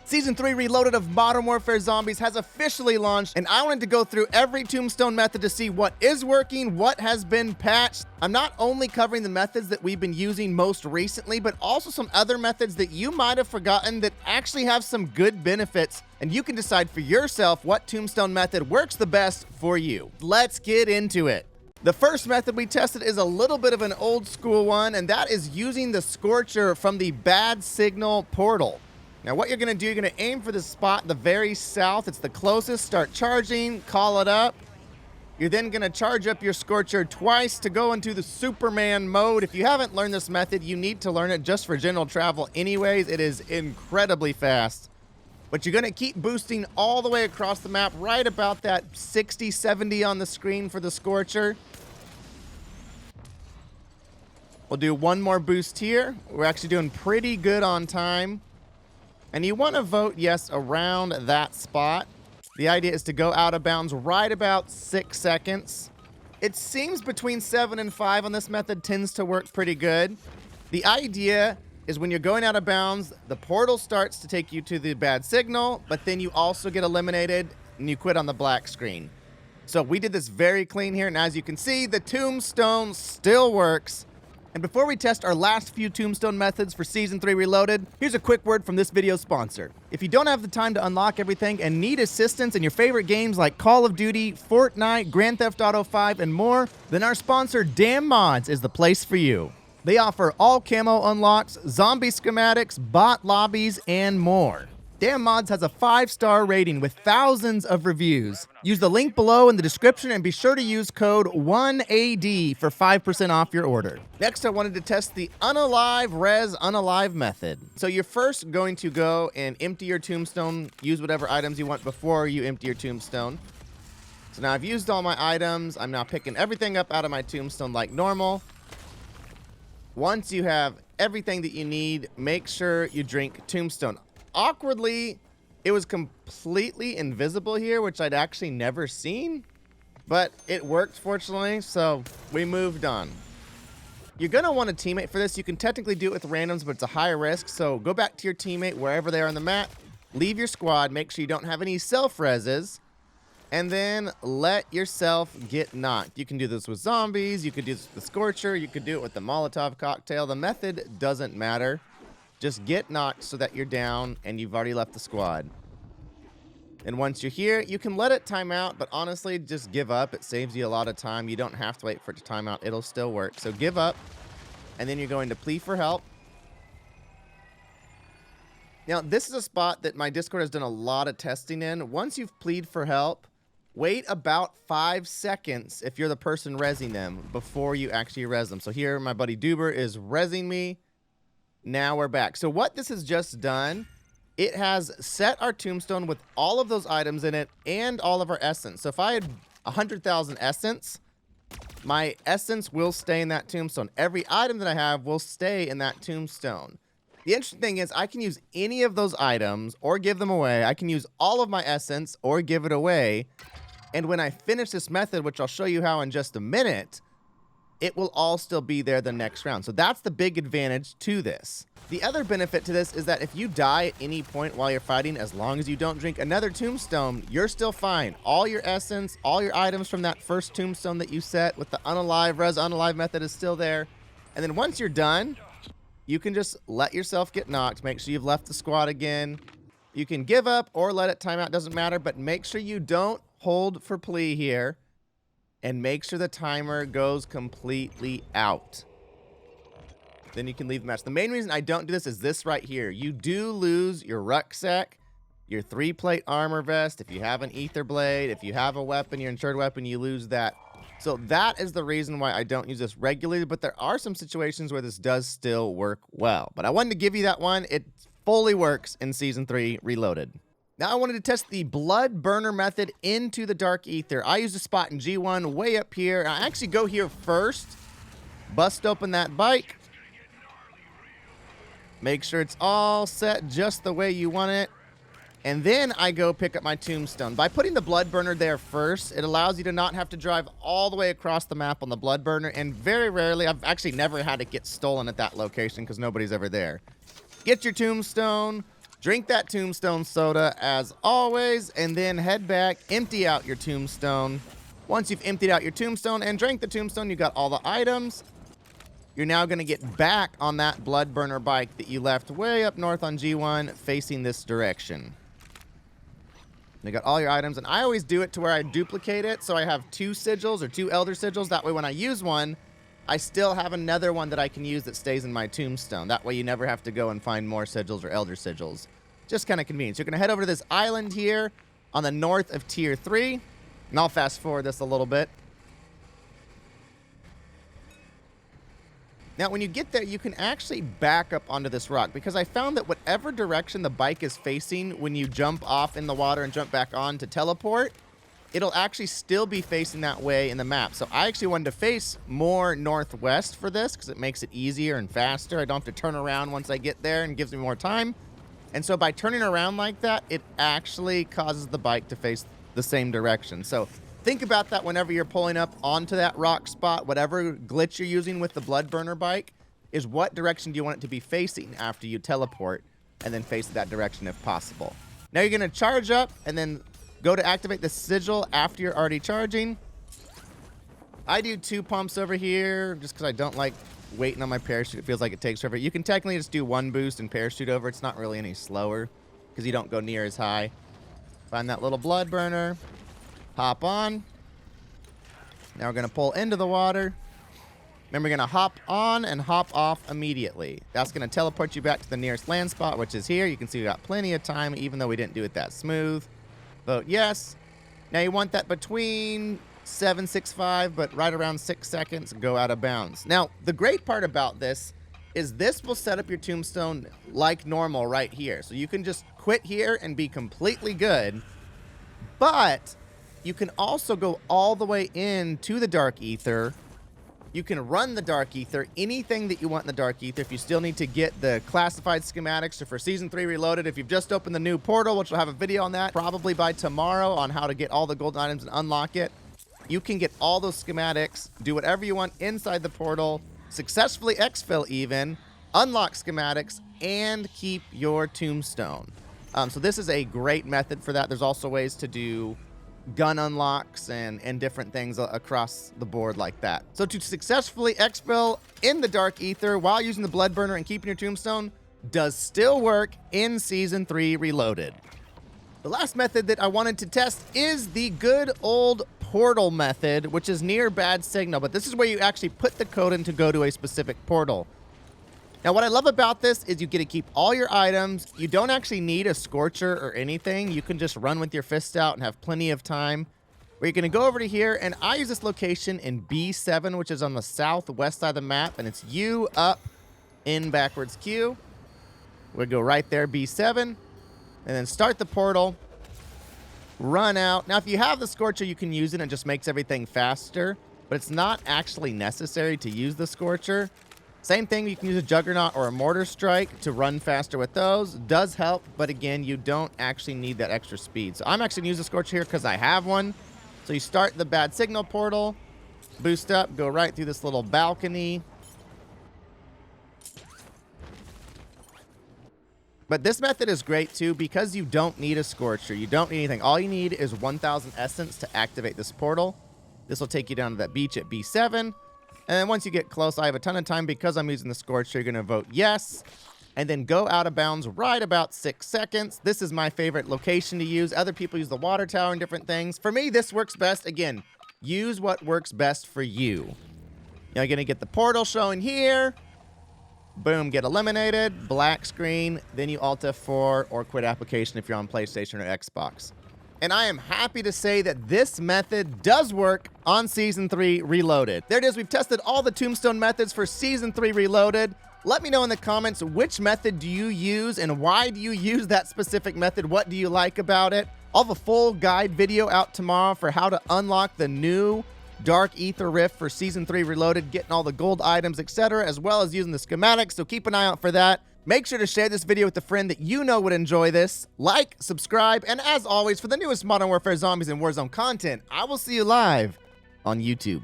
Season 3 Reloaded of Modern Warfare Zombies has officially launched, and I wanted to go through every Tombstone method to see what is working, what has been patched. I'm not only covering the methods that we've been using most recently, but also some other methods that you might have forgotten that actually have some good benefits, and you can decide for yourself what Tombstone method works the best for you. Let's get into it. The first method we tested is a little bit of an old school one, and that is using the Scorcher from the bad signal portal. Now what you're going to do, you're going to aim for the spot in the very south. It's the closest. Start charging, call it up. You're then going to charge up your Scorcher twice to go into the Superman mode. If you haven't learned this method, you need to learn it just for general travel anyways. It is incredibly fast. But you're going to keep boosting all the way across the map, right about that 60, 70 on the screen for the Scorcher. We'll do one more boost here. We're actually doing pretty good on time. And you want to vote yes around that spot. The idea is to go out of bounds right about 6 seconds. It seems between 7 and 5 on this method tends to work pretty good. The idea is when you're going out of bounds, the portal starts to take you to the bad signal, but then you also get eliminated and you quit on the black screen. So we did this very clean here, and as you can see, the Tombstone still works. And before we test our last few Tombstone methods for Season 3 Reloaded, here's a quick word from this video's sponsor. If you don't have the time to unlock everything and need assistance in your favorite games like Call of Duty, Fortnite, Grand Theft Auto 5, and more, then our sponsor, Dan Mods, is the place for you. They offer all camo unlocks, zombie schematics, bot lobbies, and more. Dan Mods has a 5-star rating with thousands of reviews. Use the link below in the description and be sure to use code OneAD for 5% off your order. Next, I wanted to test the unalive method. So you're first going to go and empty your tombstone, use whatever items you want before you empty your tombstone. So now I've used all my items. I'm now picking everything up out of my tombstone like normal. Once you have everything that you need, make sure you drink tombstone. Awkwardly, it was completely invisible here, which I'd actually never seen, but it worked fortunately, so we moved on. You're going to want a teammate for this. You can technically do it with randoms, but it's a high risk, so go back to your teammate wherever they are on the map, leave your squad, make sure you don't have any self-reses, and then let yourself get knocked. You can do this with zombies, you could do this with the Scorcher, you could do it with the Molotov cocktail. The method doesn't matter. Just get knocked so that you're down and you've already left the squad. And once you're here, you can let it time out, but honestly, just give up. It saves you a lot of time. You don't have to wait for it to time out. It'll still work. So give up, and then you're going to plead for help. Now, this is a spot that my Discord has done a lot of testing in. Once you've plead for help, wait about 5 seconds if you're the person rezzing them before you actually res them. So here, my buddy Duber is rezzing me. Now we're back. So what this has just done, it has set our tombstone with all of those items in it and all of our essence. So if I had 100,000 essence, my essence will stay in that tombstone. Every item that I have will stay in that tombstone. The interesting thing is I can use any of those items or give them away. I can use all of my essence or give it away. And when I finish this method, which I'll show you how in just a minute, it will all still be there the next round. So that's the big advantage to this. The other benefit to this is that if you die at any point while you're fighting, as long as you don't drink another tombstone, you're still fine. All your essence, all your items from that first tombstone that you set with the unalive method is still there. And then once you're done, you can just let yourself get knocked. Make sure you've left the squad again. You can give up or let it time out, doesn't matter, but make sure you don't hold for plea here. And make sure the timer goes completely out. Then you can leave the match. The main reason I don't do this is this right here. You do lose your rucksack, your 3-plate armor vest. If you have an ether blade, if you have a weapon, your insured weapon, you lose that. So that is the reason why I don't use this regularly. But there are some situations where this does still work well. But I wanted to give you that one. It fully works in Season 3 Reloaded. Now I wanted to test the blood burner method into the dark ether. I use a spot in G1 way up here. I actually go here first, bust open that bike, make sure it's all set just the way you want it, and then I go pick up my tombstone. By putting the blood burner there first, it allows you to not have to drive all the way across the map on the blood burner, and very rarely, I've actually never had it get stolen at that location because nobody's ever there. Get your tombstone, Drink that tombstone soda as always, and then head back, empty out your tombstone. Once you've emptied out your tombstone and drank the tombstone, you got all the items. You're now going to get back on that blood burner bike that you left way up north on G1 facing this direction. You got all your items, and I always do it to where I duplicate it, so I have 2 sigils or 2 elder sigils. That way when I use one, I still have another one that I can use that stays in my tombstone. That way you never have to go and find more sigils or elder sigils. Just kind of convenient. So you're going to head over to this island here on the north of Tier 3, and I'll fast forward this a little bit. Now, when you get there, you can actually back up onto this rock, because I found that whatever direction the bike is facing when you jump off in the water and jump back on to teleport, it'll actually still be facing that way in the map. So I actually wanted to face more northwest for this because it makes it easier and faster. I don't have to turn around once I get there and gives me more time. And so by turning around like that, it actually causes the bike to face the same direction. So think about that whenever you're pulling up onto that rock spot. Whatever glitch you're using with the blood burner bike is what direction do you want it to be facing after you teleport, and then face that direction if possible. Now you're going to charge up and then go to activate the sigil after you're already charging. I do 2 pumps over here just because I don't like waiting on my parachute. It feels like it takes forever. You can technically just do 1 boost and parachute over. It's not really any slower because you don't go near as high. Find that little blood burner. Hop on. Now we're going to pull into the water. Then we're going to hop on and hop off immediately. That's going to teleport you back to the nearest land spot, which is here. You can see we got plenty of time, even though we didn't do it that smooth. Vote yes. Now you want that between 7.65, but right around 6 seconds, go out of bounds. Now, the great part about this is this will set up your tombstone like normal right here. So you can just quit here and be completely good. But you can also go all the way into the Dark Ether. You can run the Dark Ether, anything that you want in the Dark Ether. If you still need to get the classified schematics or for Season 3 Reloaded, if you've just opened the new portal, which will have a video on that probably by tomorrow on how to get all the golden items and unlock it, you can get all those schematics, do whatever you want inside the portal, successfully exfil even, unlock schematics, and keep your tombstone. So this is a great method for that. There's also ways to do gun unlocks and different things across the board like that. So to successfully exfil in the Dark Ether while using the blood burner and keeping your tombstone does still work in Season 3 Reloaded. The last method that I wanted to test is the good old portal method, which is near bad signal, but this is where you actually put the code in to go to a specific portal. Now, what I love about this is you get to keep all your items. You don't actually need a Scorcher or anything. You can just run with your fist out and have plenty of time. Where you're going to go over to here, and I use this location in B7, which is on the southwest side of the map, and it's U up in backwards Q. We'll go right there, B7, and then start the portal. Run out. Now, if you have the Scorcher, you can use it, and it just makes everything faster, but it's not actually necessary to use the Scorcher. Same thing, you can use a Juggernaut or a Mortar Strike to run faster with those. Does help, but again, you don't actually need that extra speed. So I'm actually going to use the Scorcher here because I have one. So you start the bad signal portal, boost up, go right through this little balcony. But this method is great too because you don't need a Scorcher. You don't need anything. All you need is 1,000 essence to activate this portal. This will take you down to that beach at B7. And then once you get close, I have a ton of time because I'm using the Scorcher. You're going to vote yes. And then go out of bounds right about 6 seconds. This is my favorite location to use. Other people use the water tower and different things. For me, this works best. Again, use what works best for you. You're going to get the portal showing here. Boom, get eliminated. Black screen. Then you Alt F4 or quit application if you're on PlayStation or Xbox. And I am happy to say that this method does work on Season 3 Reloaded. There it is. We've tested all the tombstone methods for Season 3 Reloaded. Let me know in the comments which method do you use and why do you use that specific method? What do you like about it? I'll have a full guide video out tomorrow for how to unlock the new Dark Ether Rift for Season 3 Reloaded, getting all the gold items, etc., as well as using the schematics, so keep an eye out for that. Make sure to share this video with a friend that you know would enjoy this. Like, subscribe, and as always, for the newest Modern Warfare Zombies and Warzone content, I will see you live on YouTube.